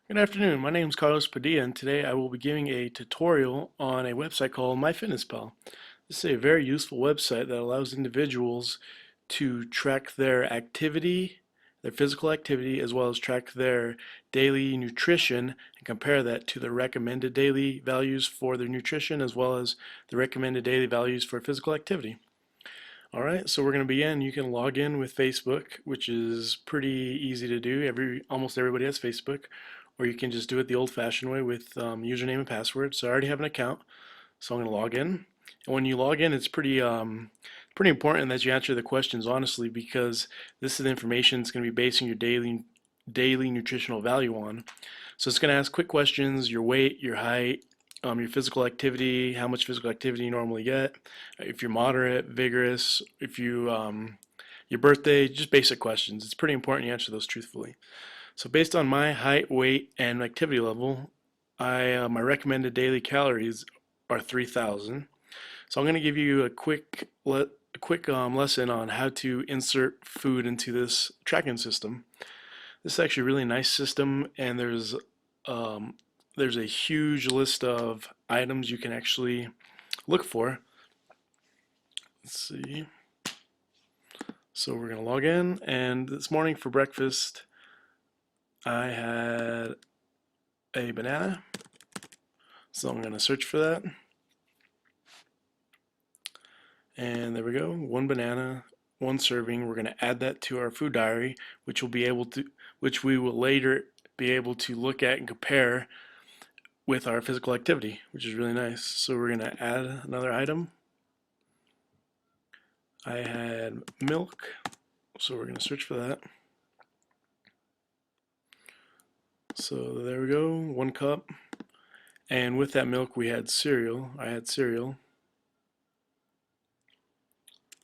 Good afternoon. My name is Carlos Padilla, and today I will be giving a tutorial on a website called MyFitnessPal. This is a very useful website that allows individuals to track their activity, their physical activity, as well as track their daily nutrition and compare that to the recommended daily values for their nutrition as well as the recommended daily values for physical activity. Alright, so we're going to begin. You can log in with Facebook, which is pretty easy to do. Almost everybody has Facebook. Or you can just do it the old-fashioned way with username and password. So I already have an account, so I'm going to log in. And when you log in, it's pretty important that you answer the questions honestly, because this is the information that's going to be basing your daily nutritional value on. So it's going to ask quick questions: your weight, your height, your physical activity, how much physical activity you normally get, if you're moderate, vigorous, if you your birthday, just basic questions. It's pretty important you answer those truthfully. So based on my height, weight, and activity level, my recommended daily calories are 3,000. So I'm going to give you a quick lesson on how to insert food into this tracking system. This is actually a really nice system, and there's a huge list of items you can actually look for. Let's see. So we're going to log in, and this morning for breakfast, I had a banana. So I'm going to search for that. And there we go, one banana, one serving. We're going to add that to our food diary, which we will later be able to look at and compare with our physical activity, which is really nice. So we're going to add another item. I had milk, so we're going to search for that. So there we go, 1 cup. And with that milk we had cereal. I had cereal.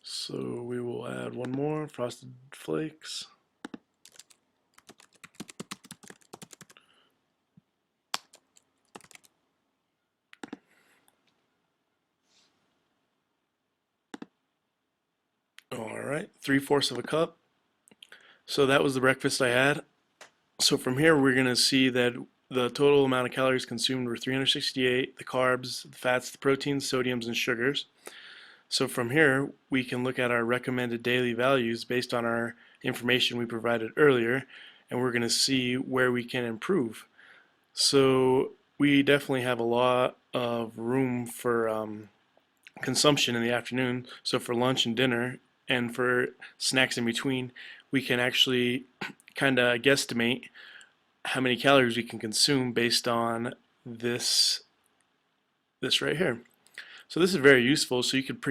So we will add one more, Frosted Flakes. Alright, 3/4 of a cup. So that was the breakfast I had. So from here we're going to see that the total amount of calories consumed were 368, the carbs, the fats, the proteins, sodiums, and sugars. So from here we can look at our recommended daily values based on our information we provided earlier, and we're going to see where we can improve. So we definitely have a lot of room for consumption in the afternoon. So for lunch and dinner and for snacks in between, we can actually kind of guesstimate how many calories we can consume based on this right here. So this is very useful. So you could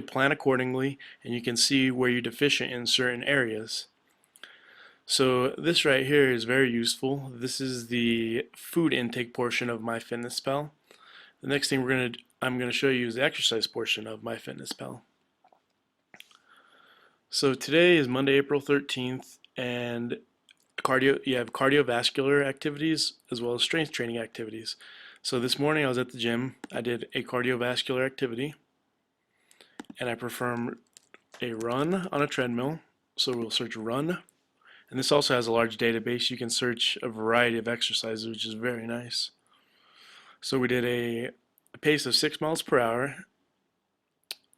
plan accordingly, and you can see where you're deficient in certain areas. So this right here is very useful. This is the food intake portion of MyFitnessPal. The next thing I'm going to show you is the exercise portion of MyFitnessPal. So today is Monday, April 13th, and you have cardiovascular activities as well as strength training activities. So this morning I was at the gym. I did a cardiovascular activity, and I performed a run on a treadmill. So we'll search run. And this also has a large database. You can search a variety of exercises, which is very nice. So we did a pace of 6 miles per hour,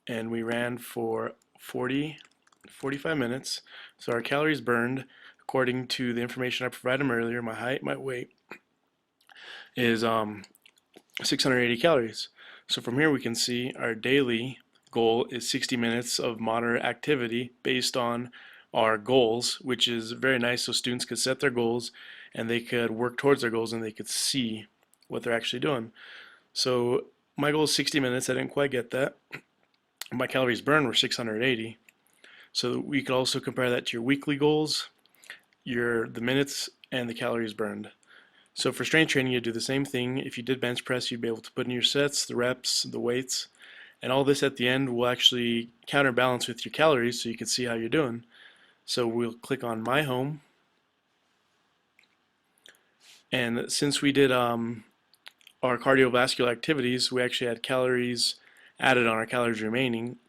and we ran for 45 minutes. So our calories burned, according to the information I provided earlier, my height, my weight, is 680 calories. So from here we can see our daily goal is 60 minutes of moderate activity based on our goals, which is very nice, so students could set their goals and they could work towards their goals and they could see what they're actually doing. So my goal is 60 minutes. I didn't quite get that. My calories burned were 680. So we could also compare that to your weekly goals, the minutes, and the calories burned. So for strength training, you do the same thing. If you did bench press, you'd be able to put in your sets, the reps, the weights, and all this at the end will actually counterbalance with your calories so you can see how you're doing. So we'll click on My Home. And since we did our cardiovascular activities, we actually had calories added on our calories remaining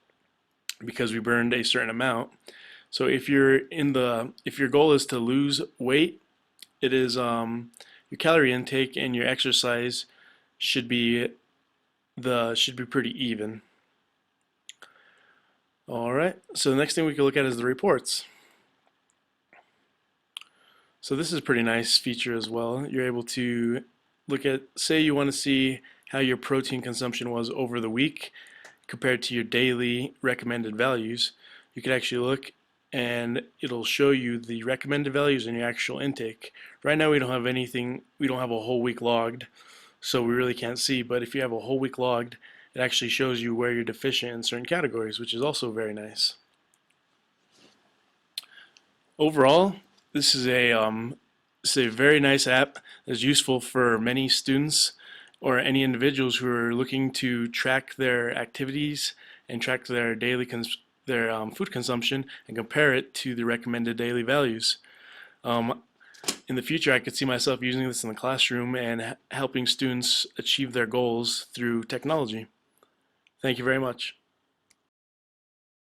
because we burned a certain amount. So if your goal is to lose weight, it is your calorie intake and your exercise should be pretty even. All right, so the next thing we can look at is the reports. So this is a pretty nice feature as well. You're able to look at, say you want to see how your protein consumption was over the week compared to your daily recommended values. You could actually look and it'll show you the recommended values and your actual intake. Right now we don't have anything, we don't have a whole week logged, so we really can't see, but if you have a whole week logged, it actually shows you where you're deficient in certain categories, which is also very nice. Overall, this is a very nice app that's useful for many students or any individuals who are looking to track their activities and track their food consumption and compare it to the recommended daily values. In the future, I could see myself using this in the classroom and helping students achieve their goals through technology. Thank you very much.